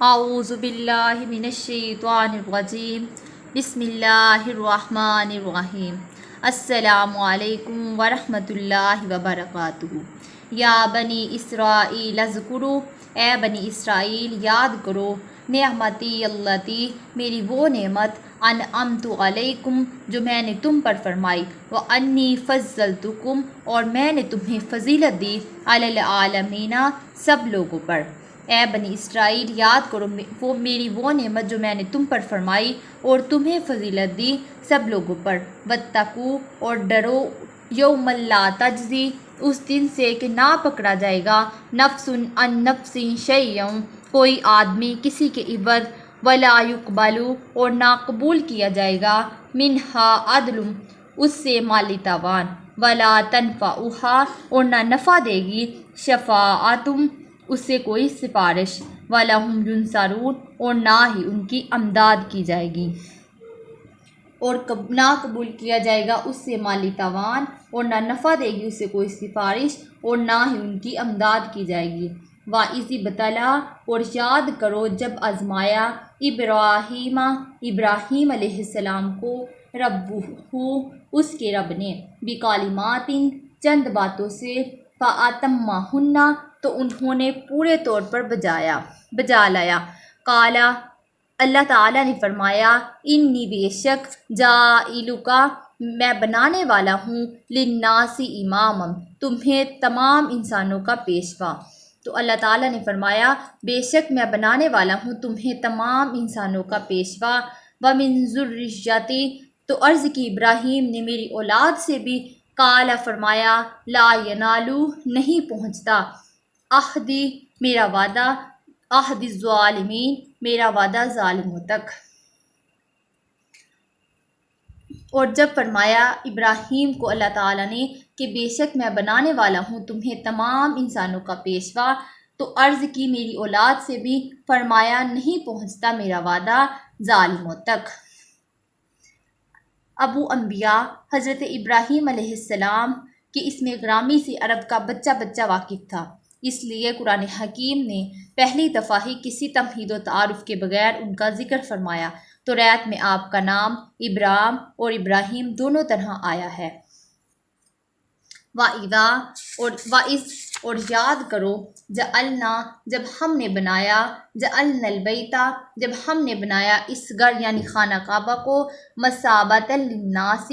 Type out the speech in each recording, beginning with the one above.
اعوذ باللہ من الشیطان الرجیم بسم اللہ الرحمن الرحیم السلام علیکم ورحمۃ اللہ وبرکاتہ۔ یا بنی اسرائیل اذکروا، اے بنی اسرائیل یاد کرو، نعمتی اللتی، میری وہ نعمت، انعمت علیکم، جو میں نے تم پر فرمائی، وانی فضلتکم، اور میں نے تمہیں فضیلت دی، علی العالمین، سب لوگوں پر۔ اے بنی اسرائیل یاد کرو وہ نعمت جو میں نے تم پر فرمائی اور تمہیں فضیلت دی سب لوگوں پر۔ واتقوا، اور ڈرو، یوم لا تجزی، اس دن سے کہ نہ پکڑا جائے گا، نفس عن نفس شیئا، کوئی آدمی کسی کے عوض، ولا یقبل، اور نہ قبول کیا جائے گا، منہا عدل، اس سے مالی تاوان، ولا تنفعہا، اور نہ نفع دے گی، شفاعت، اس سے کوئی سفارش، وَلَهُمْ يُنصَرُونَ، اور نہ ہی ان کی امداد کی جائے گی، اور نہ قبول کیا جائے گا اس سے مالی تاوان، اور نہ نفع دے گی اس سے کوئی سفارش، اور نہ ہی ان کی امداد کی جائے گی۔ وَإِذِ ابْتَلَىٰ، اور یاد کرو جب آزمایا، ابراہیم علیہ السلام کو، ربہ، اس کے رب نے، بکلمات، چند باتوں سے، فَأَتَمَّہُنَّ، تو انہوں نے پورے طور پر بجا لایا۔ قال، اللہ تعالیٰ نے فرمایا، انی، بے شک، جاعلک، میں بنانے والا ہوں، للناس اماما، تمہیں تمام انسانوں کا پیشوا۔ تو اللہ تعالیٰ نے فرمایا بے شک میں بنانے والا ہوں تمہیں تمام انسانوں کا پیشوا، ومن ذریتی، تو عرض کی ابراہیم نے میری اولاد سے بھی، قال، فرمایا، لا ینالو، نہیں پہنچتا، عہدی، میرا وعدہ، عہد الظالمین، میرا وعدہ ظالموں تک۔ اور جب فرمایا ابراہیم کو اللہ تعالیٰ نے کہ بے شک میں بنانے والا ہوں تمہیں تمام انسانوں کا پیشوا، تو عرض کی میری اولاد سے بھی، فرمایا نہیں پہنچتا میرا وعدہ ظالموں تک۔ ابو انبیاء حضرت ابراہیم علیہ السلام کے اسم گرامی سے عرب کا بچہ بچہ واقف تھا، اس لیے قرآن حکیم نے پہلی دفعہ ہی کسی تمہید و تعارف کے بغیر ان کا ذکر فرمایا۔ توریت میں آپ کا نام ابرام اور ابراہیم دونوں طرح آیا ہے۔ وَإِذْ، اور یاد کرو، جعلنا، جب ہم نے بنایا، جعلنا البیت، جب ہم نے بنایا اس گھر یعنی خانہ کعبہ کو، مثابۃ للناس،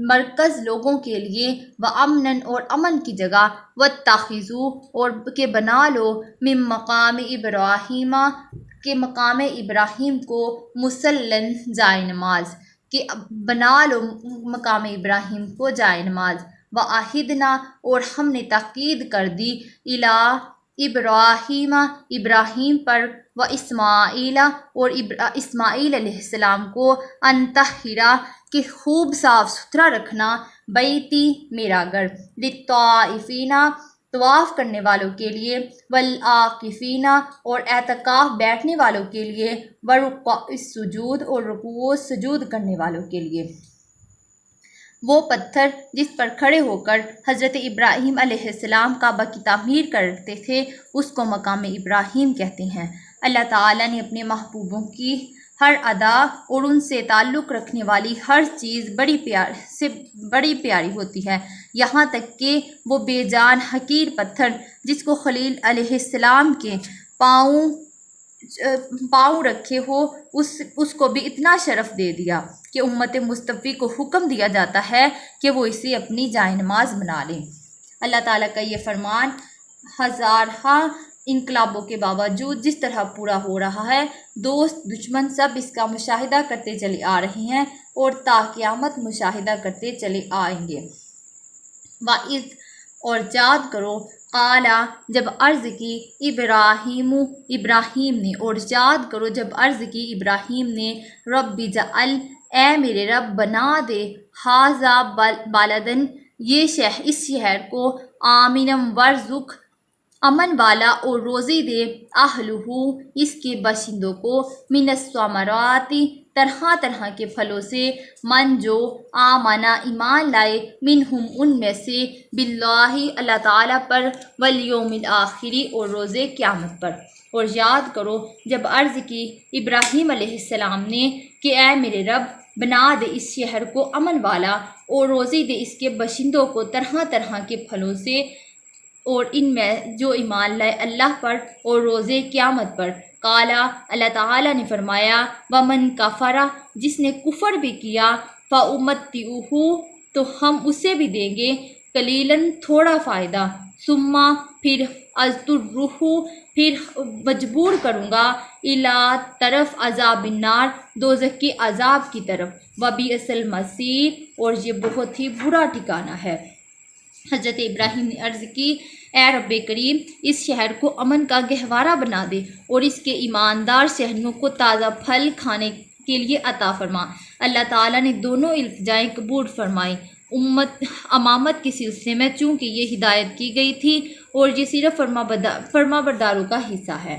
مرکز لوگوں کے لیے، وامنا، اور امن کی جگہ، واتخذوا، اور کہ بنا لو، من مقام ابراہیم، کہ مقام ابراہیم کو، مصلاً، جائے نماز، کہ بنا لو مقام ابراہیم کو جائے نماز، وعہدنا، اور ہم نے تاکید کر دی، الی ابراہیم، ابراہیم پر، واسماعیل، اور اسماعیل علیہ السلام کو، ان طہرا، کہ خوب صاف ستھرا رکھنا، بیتی، میرا گھر، للطائفین، طواف کرنے والوں کے لیے، والعاکفین، اور اعتکاف بیٹھنے والوں کے لیے، ورکوع السجود، اور رکوع و سجود کرنے والوں کے لیے۔ وہ پتھر جس پر کھڑے ہو کر حضرت ابراہیم علیہ السلام کعبہ کی تعمیر کرتے تھے اس کو مقام ابراہیم کہتے ہیں۔ اللہ تعالیٰ نے اپنے محبوبوں کی ہر ادا اور ان سے تعلق رکھنے والی ہر چیز بڑی پیاری ہوتی ہے، یہاں تک کہ وہ بے جان حقیر پتھر جس کو خلیل علیہ السلام کے پاؤں رکھے ہو، اس کو بھی اتنا شرف دے دیا کہ امت مصطفی کو حکم دیا جاتا ہے کہ وہ اسے اپنی جائے نماز بنا لیں۔ اللہ تعالیٰ کا یہ فرمان ہزارہا انقلابوں کے باوجود جس طرح پورا ہو رہا ہے، دوست دشمن سب اس کا مشاہدہ کرتے چلے آ رہے ہیں اور تا قیامت مشاہدہ کرتے چلے آئیں گے۔ وَإِذْ، اور یاد کرو، قال، جب عرض کی، ابراہیم نے، اور یاد کرو جب عرض کی ابراہیم نے، رب اجعل، اے میرے رب بنا دے، ھذا بلدن، اس شہر کو، آمنا، وارزق، امن والا، اور روزی دے، اہلہ، اس کے باشندوں کو، من الثمرات، طرح طرح کے پھلوں سے، من، جو، آمنا، ایمان لائے، منہم، ان میں سے، باللہ، اللہ تعالیٰ پر، والیوم الآخر، اور روز قیامت پر۔ اور یاد کرو جب عرض کی ابراہیم علیہ السلام نے کہ اے میرے رب بنا دے اس شہر کو امن والا اور روزی دے اس کے باشندوں کو طرح طرح کے پھلوں سے، اور ان میں جو ایمان لائے اللہ پر اور روزے قیامت پر۔ قالا، اللہ تعالیٰ نے فرمایا، ومن کفر، جس نے کفر بھی کیا، فَأُمَتِّعُهُ، تو ہم اسے بھی دیں گے قلیلاً تھوڑا فائدہ، ثم پھر اضطرہ، پھر مجبور کروں گا، الی طرف عذاب النار، دوزخ کے عذاب کی طرف، وبئس المصیر، اور یہ بہت ہی برا ٹھکانہ ہے۔ حضرت ابراہیم نے عرض کی، اے رب کریم، اس شہر کو امن کا گہوارہ بنا دے اور اس کے ایماندار شہریوں کو تازہ پھل کھانے کے لیے عطا فرما۔ اللہ تعالیٰ نے دونوں التجائیں قبول فرمائیں۔ امامت کے سلسلے میں چونکہ یہ ہدایت کی گئی تھی اور یہ صرف فرما برداروں کا حصہ ہے۔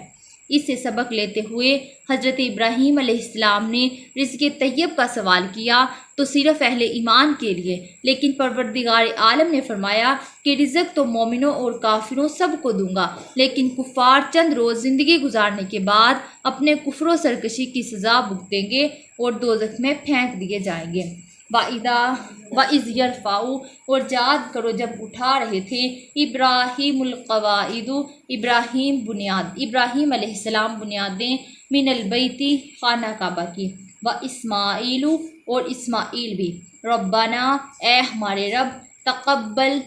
اس سے سبق لیتے ہوئے حضرت ابراہیم علیہ السلام نے رزق طیب کا سوال کیا تو صرف اہل ایمان کے لیے، لیکن پروردگار عالم نے فرمایا کہ رزق تو مومنوں اور کافروں سب کو دوں گا، لیکن کفار چند روز زندگی گزارنے کے بعد اپنے کفر و سرکشی کی سزا بھگتیں گے اور دوزخ میں پھینک دیے جائیں گے۔ وَإِذْ يَرْفَعُ، اور یاد کرو جب اٹھا رہے تھے ابراہیم القواعد، ابراہیم علیہ السلام بنیادیں، من البیت، خانہ کعبہ کی، واسماعیل، اور اسماعیل بھی، ربنا، اے ہمارے رب، تقبل،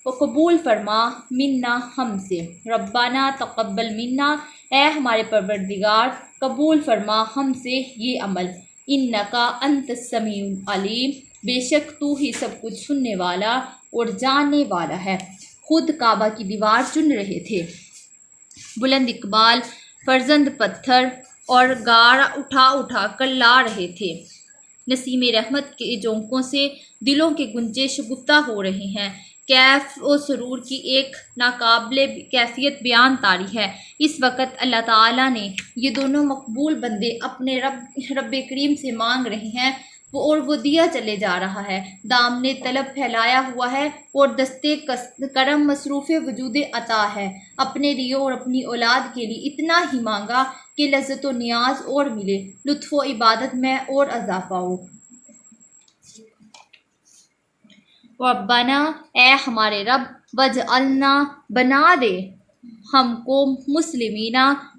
قبول فرما، منا، ہم سے، ربنا تقبل منا، اے ہمارے پروردگار قبول فرما ہم سے یہ عمل، انکا انت السمیع العلیم، بے شک تو ہی سب کچھ سننے والا اور جاننے والا ہے۔ خود کعبہ کی دیوار چن رہے تھے، بلند اقبال فرزند پتھر اور گارا اٹھا اٹھا کر لا رہے تھے۔ نسیم رحمت کے جھونکوں سے دلوں کے گنجے شگفتہ ہو رہے ہیں، کیف و سرور کی ایک ناقابل کیفیت بیان طاری ہے۔ اس وقت اللہ تعالیٰ نے یہ دونوں مقبول بندے اپنے رب کریم سے مانگ رہے ہیں، اور وہ دیا چلے جا رہا ہے، دامن طلب پھیلایا ہوا ہے اور دستے کرم مصروف وجود عطا ہے۔ اپنے لیے اور اپنی اولاد کے لیے اتنا ہی مانگا کہ لذت و نیاز اور ملے، لطف و عبادت میں اور اضافہ ہو۔ ربنا، اے ہمارے رب، وجعلنا، بنا دے ہم کو مسلمین،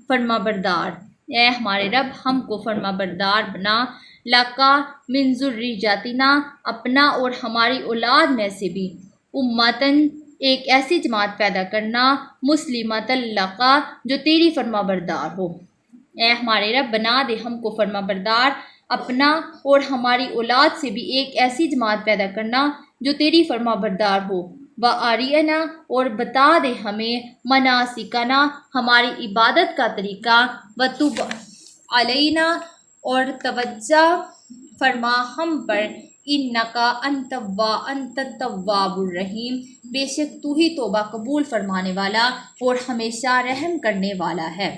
فرما بردار، اے ہمارے رب ہم کو فرما بردار بنا، لکا، من ذریتنا، اپنا اور ہماری اولاد میں سے بھی، امتن، ایک ایسی جماعت پیدا کرنا، مسلمۃ لکا، جو تیری فرما بردار ہو۔ اے ہمارے رب بنا دے ہم کو فرما بردار، اپنا اور ہماری اولاد سے بھی ایک ایسی جماعت پیدا کرنا جو تیری فرما بردار ہو، وَأَرِنَا، اور بتا دے ہمیں، مناسکنا، ہماری عبادت کا طریقہ، وَتُبْ عَلَيْنَا، اور توجہ فرما ہم پر، اِنَّکَ أَنْتَ التَّوَّابُ الرَّحِيمُ، بے شک تو ہی توبہ قبول فرمانے والا اور ہمیشہ رحم کرنے والا ہے۔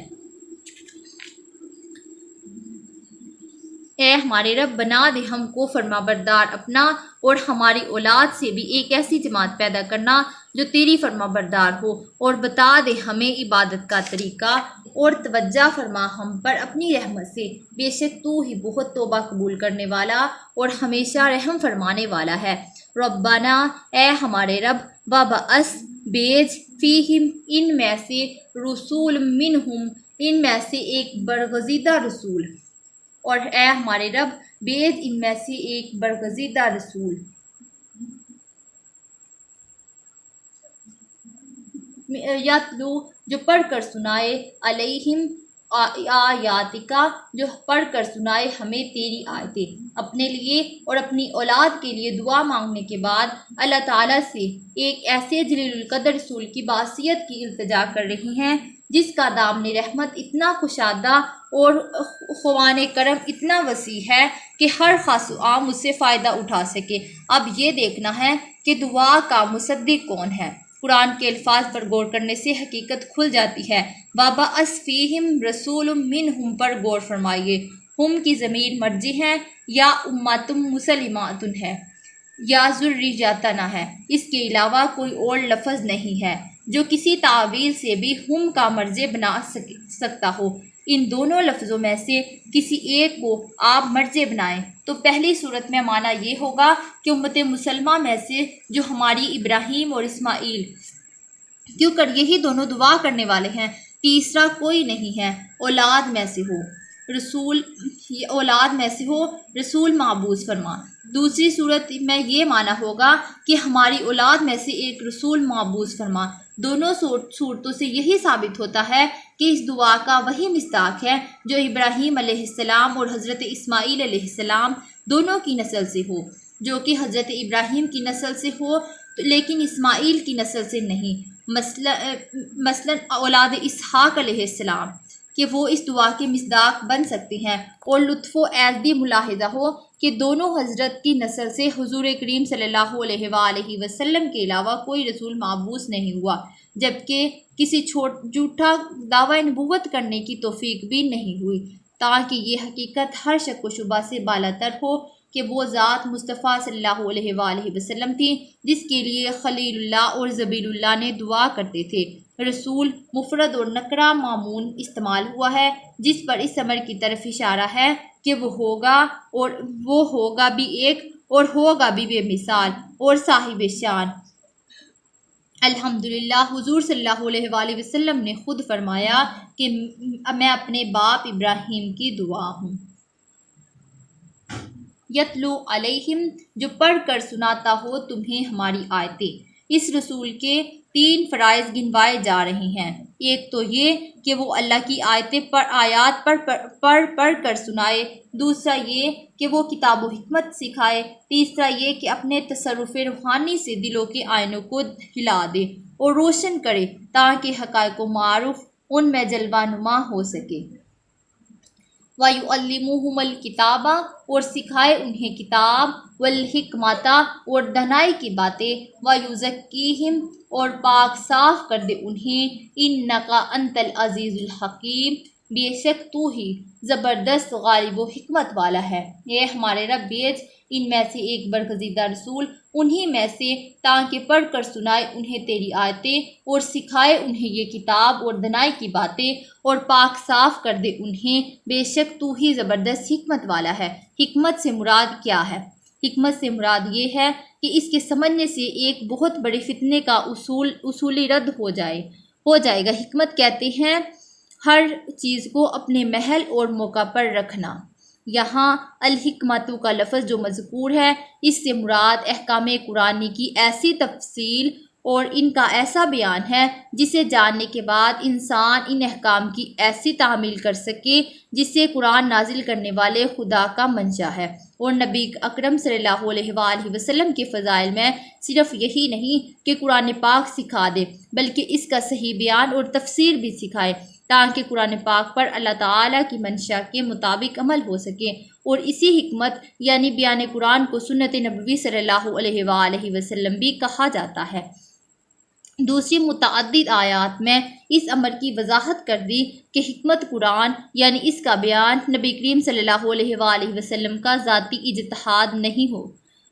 اے ہمارے رب بنا دے ہم کو فرما بردار اپنا اور ہماری اولاد سے بھی ایک ایسی جماعت پیدا کرنا جو تیری فرما بردار ہو، اور بتا دے ہمیں عبادت کا طریقہ، اور توجہ فرما ہم پر اپنی رحمت سے، بے شک تو ہی بہت توبہ قبول کرنے والا اور ہمیشہ رحم فرمانے والا ہے۔ ربنا، اے ہمارے رب، وابعث، بھیج، فیہم، ان میں سے، رسول منہم، ان میں سے ایک برگزیدہ رسول، اور اے ہمارے رب بھیج ان میں سے ایک برگزیدہ رسول، یتلو، جو پڑھ کر سنائے، علیہم، آیاتکا، جو پڑھ کر سنائے ہمیں تیری آیتیں۔ اپنے لیے اور اپنی اولاد کے لیے دعا مانگنے کے بعد اللہ تعالیٰ سے ایک ایسے جلیل القدر رسول کی بعثیت کی التجا کر رہی ہیں جس کا دامن رحمت اتنا کشادہ اور خوان کرم اتنا وسیع ہے کہ ہر خاص و عام اس سے فائدہ اٹھا سکے۔ اب یہ دیکھنا ہے کہ دعا کا مصدق کون ہے۔ قرآن کے الفاظ پر غور کرنے سے حقیقت کھل جاتی ہے۔ وَبَعَثَ فِيهِمْ رَسُولٌ مِّنْهُمْ پر غور فرمائیے، ہم کی ضمیر مرجع ہے یا امتم مسلماتن ہے یا ذریتنا ہے، اس کے علاوہ کوئی اور لفظ نہیں ہے۔ جو کسی تعویل سے بھی ہم کا مرجع بنا سکتا ہو۔ ان دونوں لفظوں میں سے کسی ایک کو آپ مرجع بنائیں تو پہلی صورت میں معنی یہ ہوگا کہ امت مسلمہ میں سے جو ہماری ابراہیم اور اسماعیل، کیوں کر یہی دونوں دعا کرنے والے ہیں، تیسرا کوئی نہیں ہے، اولاد میں سے ہو رسول معبوس فرما۔ دوسری صورت میں یہ معنی ہوگا کہ ہماری اولاد میں سے ایک رسول معبوس فرما۔ دونوں صورتوں سے یہی ثابت ہوتا ہے کہ اس دعا کا وہی مصداق ہے جو ابراہیم علیہ السلام اور حضرت اسماعیل علیہ السلام دونوں کی نسل سے ہو، جو کہ حضرت ابراہیم کی نسل سے ہو لیکن اسماعیل کی نسل سے نہیں، مثلا اولاد اسحاق علیہ السلام، کہ وہ اس دعا کے مصداق بن سکتے ہیں۔ اور لطف و عید بھی ملاحظہ ہو کہ دونوں حضرت کی نسل سے حضور کریم صلی اللہ علیہ وآلہ وسلم کے علاوہ کوئی رسول معبوس نہیں ہوا، جبکہ کسی جھوٹا دعوی نبوت کرنے کی توفیق بھی نہیں ہوئی، تاکہ یہ حقیقت ہر شک و شبہ سے بالاتر ہو کہ وہ ذات مصطفیٰ صلی اللہ علیہ وآلہ وسلم تھی جس کے لیے خلیل اللہ اور ذبیح اللہ نے دعا کرتے تھے۔ رسول مفرد اور نکرہ معمون استعمال ہوا ہے، جس پر اس امر کی طرف اشارہ ہے کہ وہ ہوگا بھی ایک اور ہوگا بھی بے مثال اور صاحب شان۔ الحمدللہ حضور صلی اللہ علیہ وآلہ وسلم نے خود فرمایا کہ میں اپنے باپ ابراہیم کی دعا ہوں۔ یتلو علیہم، جو پڑھ کر سناتا ہو تمہیں ہماری آیتیں۔ اس رسول کے 3 فرائض گنوائے جا رہے ہیں۔ ایک تو یہ کہ وہ اللہ کی آیات پڑھ کر سنائے، دوسرا یہ کہ وہ کتاب و حکمت سکھائے، تیسرا یہ کہ اپنے تصرف روحانی سے دلوں کے آئینوں کو ہلا دے اور روشن کرے تاکہ حقائق و معارف ان میں جلوہ نما ہو سکے۔ وَيُعَلِّمُهُمُ الْكِتَابَ، اور سکھائے انہیں کتاب، وَالْحِکْمَةَ، اور دانائی کی باتیں، وَيُزَكِّيهِمْ، اور پاک صاف کر دے انہیں، إِنَّكَ أَنْتَ الْعَزِيزُ الْحَكِيمُ، بے شک تو ہی زبردست غالب و حکمت والا ہے۔ اے ہمارے رب بھیج ان میں سے ایک برگزیدہ رسول انہی میں سے، تاکہ پڑھ کر سنائے انہیں تیری آیتیں اور سکھائے انہیں یہ کتاب اور دانائی کی باتیں اور پاک صاف کر دے انہیں، بے شک تو ہی زبردست حکمت والا ہے۔ حکمت سے مراد کیا ہے؟ حکمت سے مراد یہ ہے کہ اس کے سمجھنے سے ایک بہت بڑے فتنے کا اصولی رد ہو جائے گا۔ حکمت کہتے ہیں ہر چیز کو اپنے محل اور موقع پر رکھنا۔ یہاں الحکمت کا لفظ جو مذکور ہے، اس سے مراد احکام قرآنی کی ایسی تفصیل اور ان کا ایسا بیان ہے جسے جاننے کے بعد انسان ان احکام کی ایسی تعمیل کر سکے جس سے قرآن نازل کرنے والے خدا کا منشا ہے۔ اور نبی اکرم صلی اللہ علیہ وآلہ وسلم کے فضائل میں صرف یہی نہیں کہ قرآن پاک سکھا دے، بلکہ اس کا صحیح بیان اور تفسیر بھی سکھائے تاکہ قرآن پاک پر اللہ تعالیٰ کی منشا کے مطابق عمل ہو سکے۔ اور اسی حکمت یعنی بیان قرآن کو سنت نبوی صلی اللہ علیہ وآلہ وسلم بھی کہا جاتا ہے۔ دوسری متعدد آیات میں اس امر کی وضاحت کر دی کہ حکمت قرآن یعنی اس کا بیان نبی کریم صلی اللہ علیہ وآلہ وسلم کا ذاتی اجتہاد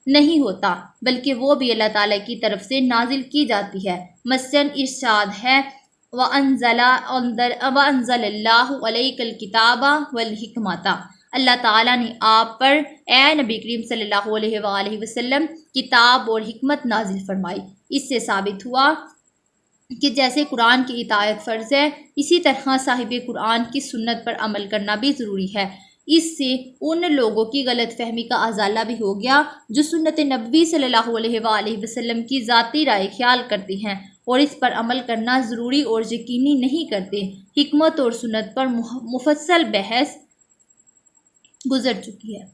نہیں ہوتا، بلکہ وہ بھی اللہ تعالیٰ کی طرف سے نازل کی جاتی ہے۔ مثلاً ارشاد ہے وَأَنزَلَ اللَّهُ عَلَيْكَ الْكِتَابَ وَالْحِكْمَةَ، اللہ تعالیٰ نے آپ پر اے نبی کریم صلی اللہ علیہ وآلہ وسلم کتاب اور حکمت نازل فرمائی۔ اس سے ثابت ہوا کہ جیسے قرآن کی اطاعت فرض ہے، اسی طرح صاحب قرآن کی سنت پر عمل کرنا بھی ضروری ہے۔ اس سے ان لوگوں کی غلط فہمی کا ازالہ بھی ہو گیا جو سنت نبوی صلی اللہ علیہ وآلہ وسلم کی ذاتی رائے خیال کرتے ہیں اور اس پر عمل کرنا ضروری اور یقینی نہیں کرتے۔ حکمت اور سنت پر مفصل بحث گزر چکی ہے۔